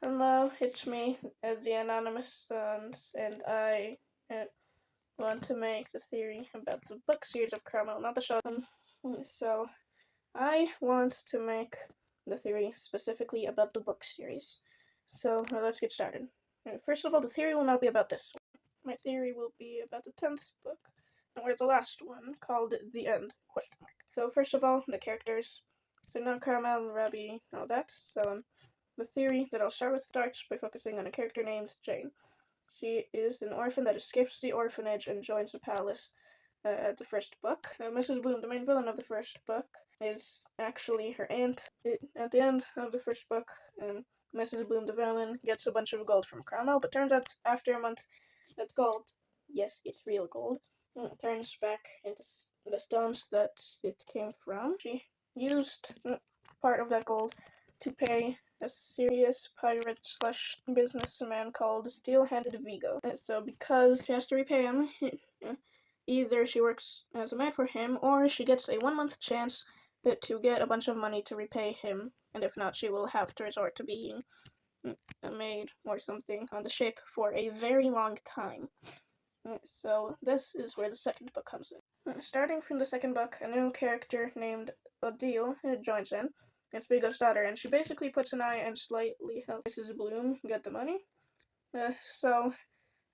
Hello, it's me, the Anonymous Sons, and I want to make the theory about the book series of Carmel, not the show. So, I want to make the theory specifically about the book series. So, let's get started. First of all, the theory will not be about this. My theory will be about the 10th book, and we're the last one, called The End, ? So, first of all, the characters. So now Carmel, Robbie, all that. So, the theory that I'll start with starts by focusing on a character named Jane. She is an orphan that escapes the orphanage and joins the palace at the first book. Mrs. Bloom, the main villain of the first book, is actually her aunt. At the end of the first book, Mrs. Bloom, the villain, gets a bunch of gold from Carmel, but turns out after a month that gold, yes, it's real gold, turns back into the stones that it came from. She used part of that gold to pay a serious pirate slash businessman called Steel-Handed Vigo. So because she has to repay him, either she works as a maid for him, or she gets a 1-month chance to get a bunch of money to repay him, and if not, she will have to resort to being a maid or something on the ship for a very long time. So this is where the second book comes in. Starting from the second book, a new character named Odile joins in. It's Vigo's daughter, and she basically puts an eye and slightly helps Mrs. Bloom get the money. So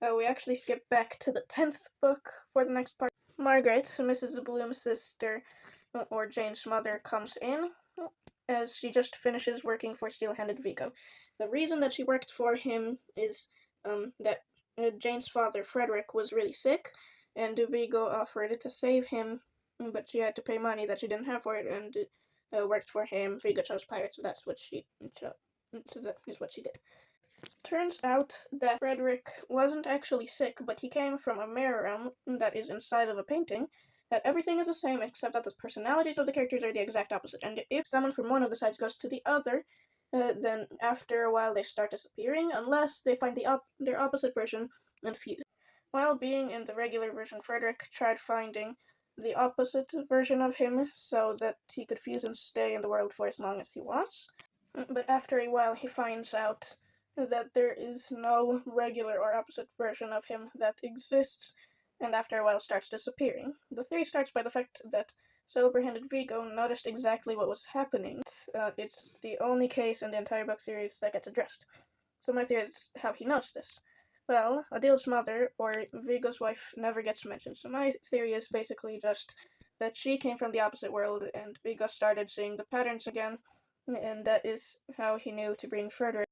we actually skip back to the 10th book for the next part. Margaret, Mrs. Bloom's sister, or Jane's mother, comes in as she just finishes working for Steel-Handed Vigo. The reason that she worked for him is that Jane's father, Frederick, was really sick, and Vigo offered to save him, but she had to pay money that she didn't have for it, and worked for him. Vigo chose pirates, so that's what she chose. So that is what she did. Turns out that Frederick wasn't actually sick, but he came from a mirror realm that is inside of a painting, that everything is the same except that the personalities of the characters are the exact opposite, and if someone from one of the sides goes to the other, then after a while they start disappearing, unless they find their opposite version and fuse. While being in the regular version, Frederick tried finding the opposite version of him so that he could fuse and stay in the world for as long as he wants. But after a while, he finds out that there is no regular or opposite version of him that exists, and after a while starts disappearing. The theory starts by the fact that Silver-Handed Vigo noticed exactly what was happening. It's the only case in the entire book series that gets addressed. So my theory is how he knows this. Well, Odile's mother, or Vigo's wife, never gets mentioned, so my theory is basically just that she came from the opposite world, and Vigo started seeing the patterns again, and that is how he knew to bring Frederick